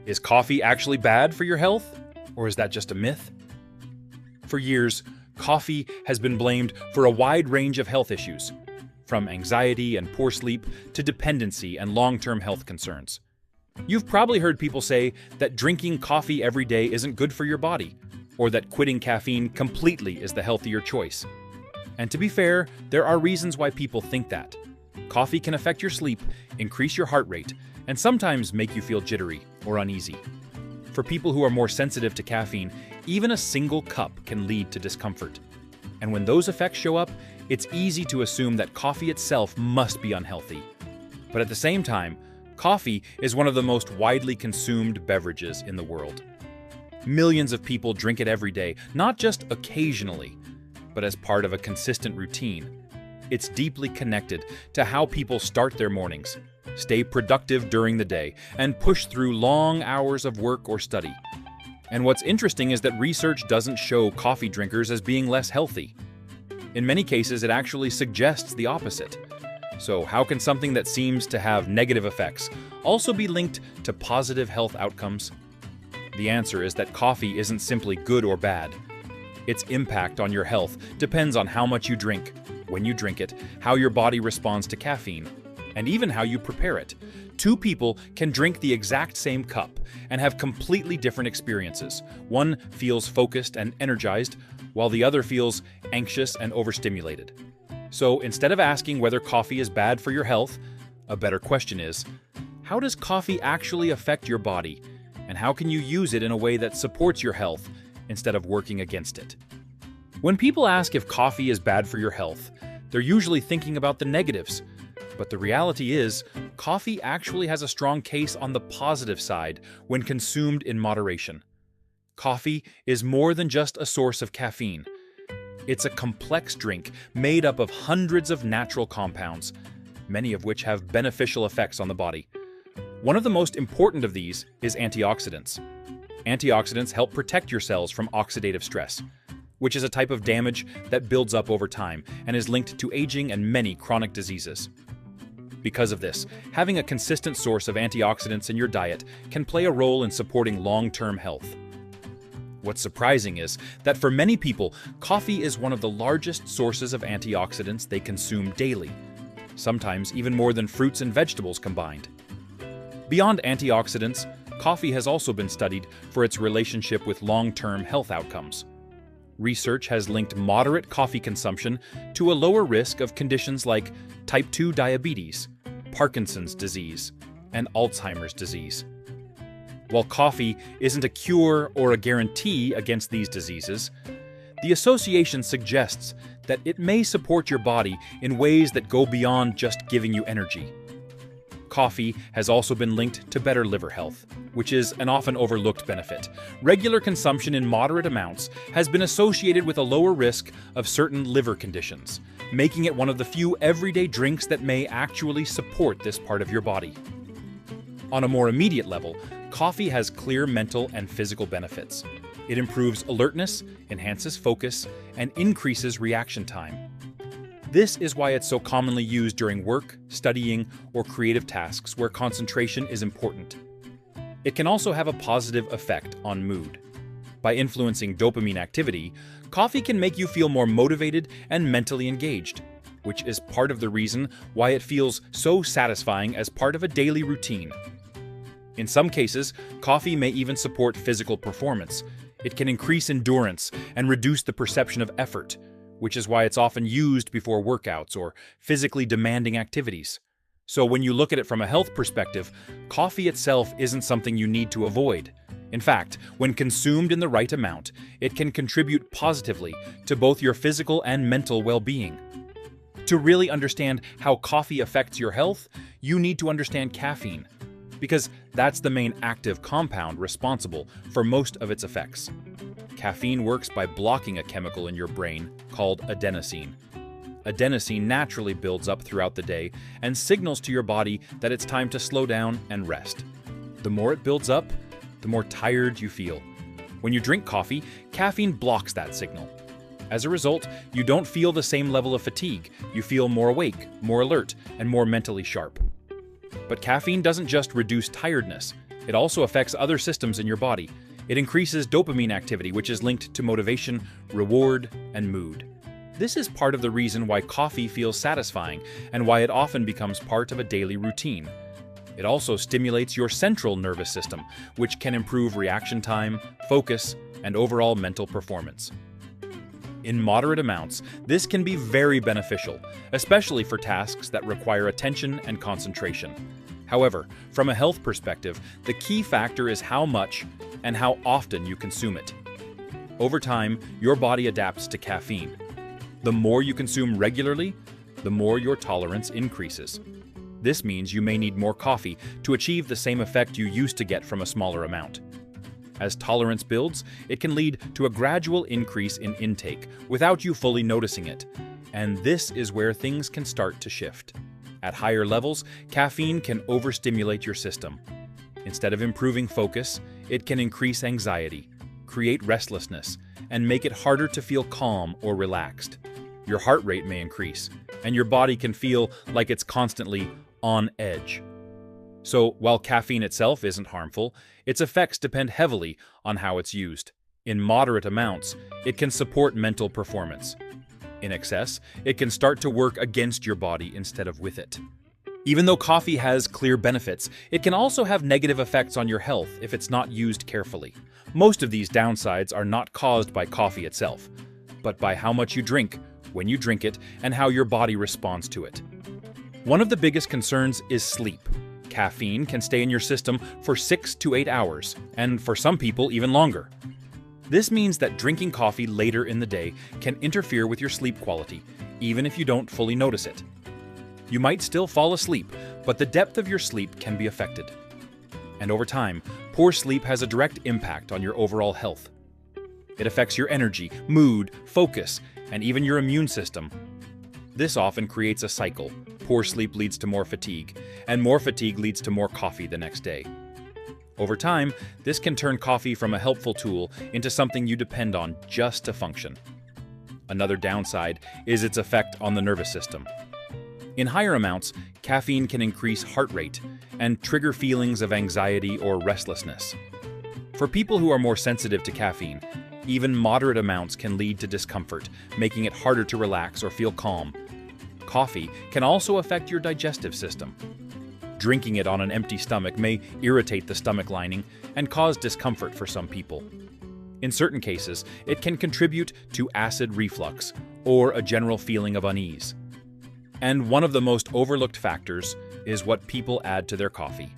Is coffee actually bad for your health, or is that just a myth? For years, coffee has been blamed for a wide range of health issues, from anxiety and poor sleep to dependency and long-term health concerns. You've probably heard people say that drinking coffee every day isn't good for your body, or that quitting caffeine completely is the healthier choice. And to be fair, there are reasons why people think that. Coffee can affect your sleep, increase your heart rate, and sometimes make you feel jittery or uneasy. For people who are more sensitive to caffeine, even a single cup can lead to discomfort. And when those effects show up, it's easy to assume that coffee itself must be unhealthy. But at the same time, coffee is one of the most widely consumed beverages in the world. Millions of people drink it every day, not just occasionally, but as part of a consistent routine. It's deeply connected to how people start their mornings, stay productive during the day, and push through long hours of work or study. And what's interesting is that research doesn't show coffee drinkers as being less healthy. In many cases, it actually suggests the opposite. So how can something that seems to have negative effects also be linked to positive health outcomes? The answer is that coffee isn't simply good or bad. Its impact on your health depends on how much you drink, when you drink it, how your body responds to caffeine, and even how you prepare it. Two people can drink the exact same cup and have completely different experiences. One feels focused and energized, while the other feels anxious and overstimulated. So instead of asking whether coffee is bad for your health, a better question is, how does coffee actually affect your body? And how can you use it in a way that supports your health instead of working against it? When people ask if coffee is bad for your health, they're usually thinking about the negatives. But the reality is, coffee actually has a strong case on the positive side when consumed in moderation. Coffee is more than just a source of caffeine. It's a complex drink made up of hundreds of natural compounds, many of which have beneficial effects on the body. One of the most important of these is antioxidants. Antioxidants help protect your cells from oxidative stress, which is a type of damage that builds up over time and is linked to aging and many chronic diseases. Because of this, having a consistent source of antioxidants in your diet can play a role in supporting long-term health. What's surprising is that for many people, coffee is one of the largest sources of antioxidants they consume daily, sometimes even more than fruits and vegetables combined. Beyond antioxidants, coffee has also been studied for its relationship with long-term health outcomes. Research has linked moderate coffee consumption to a lower risk of conditions like type 2 diabetes, Parkinson's disease, and Alzheimer's disease. While coffee isn't a cure or a guarantee against these diseases, the association suggests that it may support your body in ways that go beyond just giving you energy. Coffee has also been linked to better liver health, which is an often overlooked benefit. Regular consumption in moderate amounts has been associated with a lower risk of certain liver conditions, making it one of the few everyday drinks that may actually support this part of your body. On a more immediate level, coffee has clear mental and physical benefits. It improves alertness, enhances focus, and increases reaction time. This is why it's so commonly used during work, studying, or creative tasks where concentration is important. It can also have a positive effect on mood. By influencing dopamine activity, coffee can make you feel more motivated and mentally engaged, which is part of the reason why it feels so satisfying as part of a daily routine. In some cases, coffee may even support physical performance. It can increase endurance and reduce the perception of effort, which is why it's often used before workouts or physically demanding activities. So when you look at it from a health perspective, coffee itself isn't something you need to avoid. In fact, when consumed in the right amount, it can contribute positively to both your physical and mental well-being. To really understand how coffee affects your health, you need to understand caffeine, because that's the main active compound responsible for most of its effects. Caffeine works by blocking a chemical in your brain called adenosine. Adenosine naturally builds up throughout the day and signals to your body that it's time to slow down and rest. The more it builds up, the more tired you feel. When you drink coffee, caffeine blocks that signal. As a result, you don't feel the same level of fatigue. You feel more awake, more alert, and more mentally sharp. But caffeine doesn't just reduce tiredness, It also affects other systems in your body. It increases dopamine activity, which is linked to motivation, reward, and mood. This is part of the reason why coffee feels satisfying and why it often becomes part of a daily routine. It also stimulates your central nervous system, which can improve reaction time, focus, and overall mental performance. In moderate amounts, this can be very beneficial, especially for tasks that require attention and concentration. However, from a health perspective, the key factor is how much and how often you consume it. Over time, your body adapts to caffeine. The more you consume regularly, the more your tolerance increases. This means you may need more coffee to achieve the same effect you used to get from a smaller amount. As tolerance builds, it can lead to a gradual increase in intake without you fully noticing it. And this is where things can start to shift. At higher levels, caffeine can overstimulate your system. Instead of improving focus, it can increase anxiety, create restlessness, and make it harder to feel calm or relaxed. Your heart rate may increase, and your body can feel like it's constantly on edge. So, while caffeine itself isn't harmful, its effects depend heavily on how it's used. In moderate amounts, it can support mental performance. In excess, it can start to work against your body instead of with it. Even though coffee has clear benefits, it can also have negative effects on your health if it's not used carefully. Most of these downsides are not caused by coffee itself, but by how much you drink, when you drink it, and how your body responds to it. One of the biggest concerns is sleep. Caffeine can stay in your system for 6 to 8 hours, and for some people even longer. This means that drinking coffee later in the day can interfere with your sleep quality, even if you don't fully notice it. You might still fall asleep, but the depth of your sleep can be affected. And over time, poor sleep has a direct impact on your overall health. It affects your energy, mood, focus, and even your immune system. This often creates a cycle. Poor sleep leads to more fatigue, and more fatigue leads to more coffee the next day. Over time, this can turn coffee from a helpful tool into something you depend on just to function. Another downside is its effect on the nervous system. In higher amounts, caffeine can increase heart rate and trigger feelings of anxiety or restlessness. For people who are more sensitive to caffeine, even moderate amounts can lead to discomfort, making it harder to relax or feel calm. Coffee can also affect your digestive system. Drinking it on an empty stomach may irritate the stomach lining and cause discomfort for some people. In certain cases, it can contribute to acid reflux or a general feeling of unease. And one of the most overlooked factors is what people add to their coffee.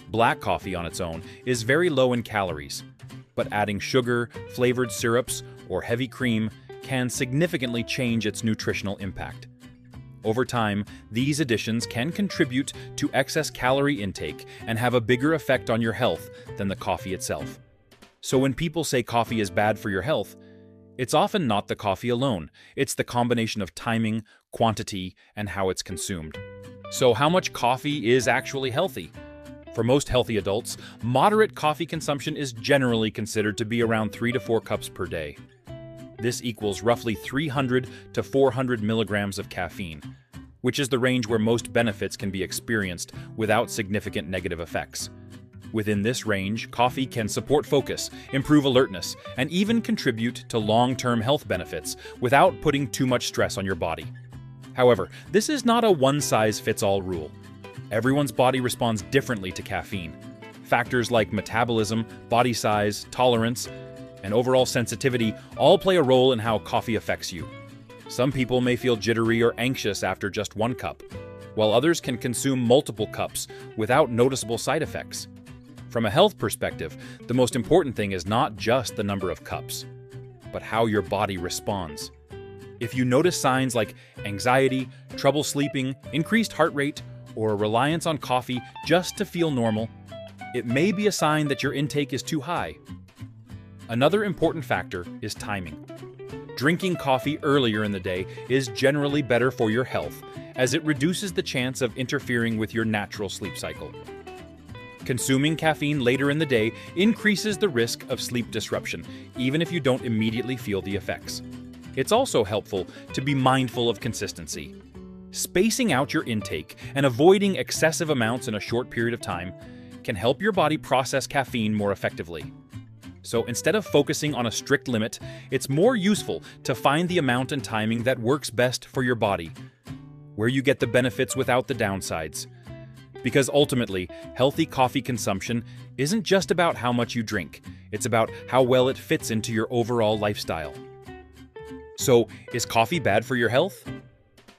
Black coffee on its own is very low in calories, but adding sugar, flavored syrups, or heavy cream can significantly change its nutritional impact. Over time, these additions can contribute to excess calorie intake and have a bigger effect on your health than the coffee itself. So when people say coffee is bad for your health, it's often not the coffee alone. It's the combination of timing, quantity, and how it's consumed. So how much coffee is actually healthy? For most healthy adults, moderate coffee consumption is generally considered to be around 3 to 4 cups per day. This equals roughly 300 to 400 milligrams of caffeine, which is the range where most benefits can be experienced without significant negative effects. Within this range, coffee can support focus, improve alertness, and even contribute to long-term health benefits without putting too much stress on your body. However, this is not a one-size-fits-all rule. Everyone's body responds differently to caffeine. Factors like metabolism, body size, tolerance, and overall sensitivity all play a role in how coffee affects you. Some people may feel jittery or anxious after just 1 cup, while others can consume multiple cups without noticeable side effects. From a health perspective, the most important thing is not just the number of cups, but how your body responds. If you notice signs like anxiety, trouble sleeping, increased heart rate, or a reliance on coffee just to feel normal, it may be a sign that your intake is too high. Another important factor is timing. Drinking coffee earlier in the day is generally better for your health, as it reduces the chance of interfering with your natural sleep cycle. Consuming caffeine later in the day increases the risk of sleep disruption, even if you don't immediately feel the effects. It's also helpful to be mindful of consistency. Spacing out your intake and avoiding excessive amounts in a short period of time can help your body process caffeine more effectively. So instead of focusing on a strict limit, it's more useful to find the amount and timing that works best for your body, where you get the benefits without the downsides. Because ultimately, healthy coffee consumption isn't just about how much you drink, it's about how well it fits into your overall lifestyle. So, is coffee bad for your health?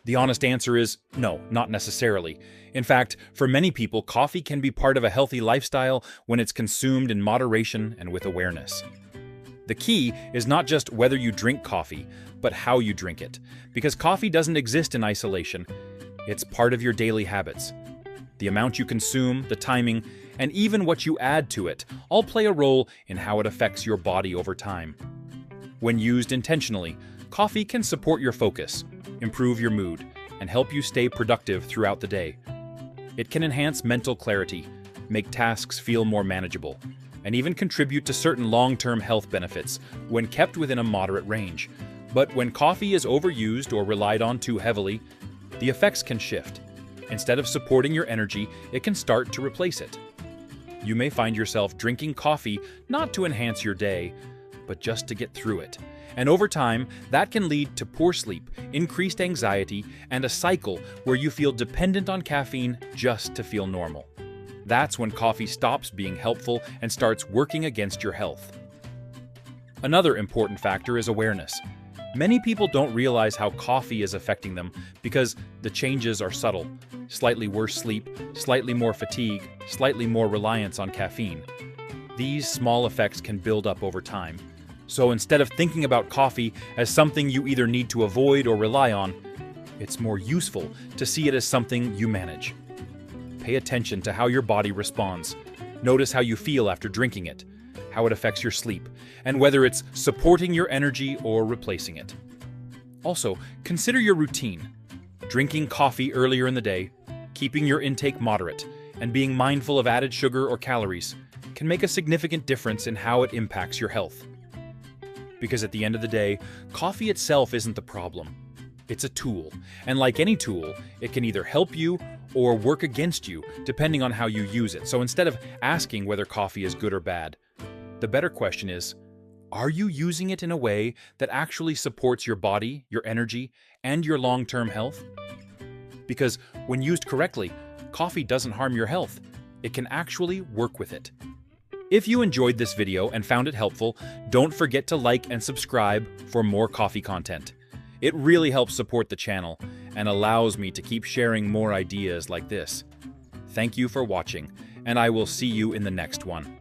The honest answer is no, not necessarily. In fact, for many people, coffee can be part of a healthy lifestyle when it's consumed in moderation and with awareness. The key is not just whether you drink coffee, but how you drink it, because coffee doesn't exist in isolation. It's part of your daily habits. The amount you consume, the timing, and even what you add to it all play a role in how it affects your body over time. When used intentionally, coffee can support your focus, improve your mood, and help you stay productive throughout the day. It can enhance mental clarity, make tasks feel more manageable, and even contribute to certain long-term health benefits when kept within a moderate range. But when coffee is overused or relied on too heavily, the effects can shift. Instead of supporting your energy, it can start to replace it. You may find yourself drinking coffee not to enhance your day, but just to get through it. And over time, that can lead to poor sleep, increased anxiety, and a cycle where you feel dependent on caffeine just to feel normal. That's when coffee stops being helpful and starts working against your health. Another important factor is awareness. Many people don't realize how coffee is affecting them because the changes are subtle. Slightly worse sleep, slightly more fatigue, slightly more reliance on caffeine. These small effects can build up over time. So instead of thinking about coffee as something you either need to avoid or rely on, it's more useful to see it as something you manage. Pay attention to how your body responds. Notice how you feel after drinking it, how it affects your sleep, and whether it's supporting your energy or replacing it. Also, consider your routine. Drinking coffee earlier in the day, keeping your intake moderate, and being mindful of added sugar or calories can make a significant difference in how it impacts your health. Because at the end of the day, coffee itself isn't the problem. It's a tool, and like any tool, it can either help you or work against you depending on how you use it. So instead of asking whether coffee is good or bad, the better question is, are you using it in a way that actually supports your body, your energy, and your long-term health? Because when used correctly, coffee doesn't harm your health. It can actually work with it. If you enjoyed this video and found it helpful, don't forget to like and subscribe for more coffee content. It really helps support the channel and allows me to keep sharing more ideas like this. Thank you for watching, and I will see you in the next one.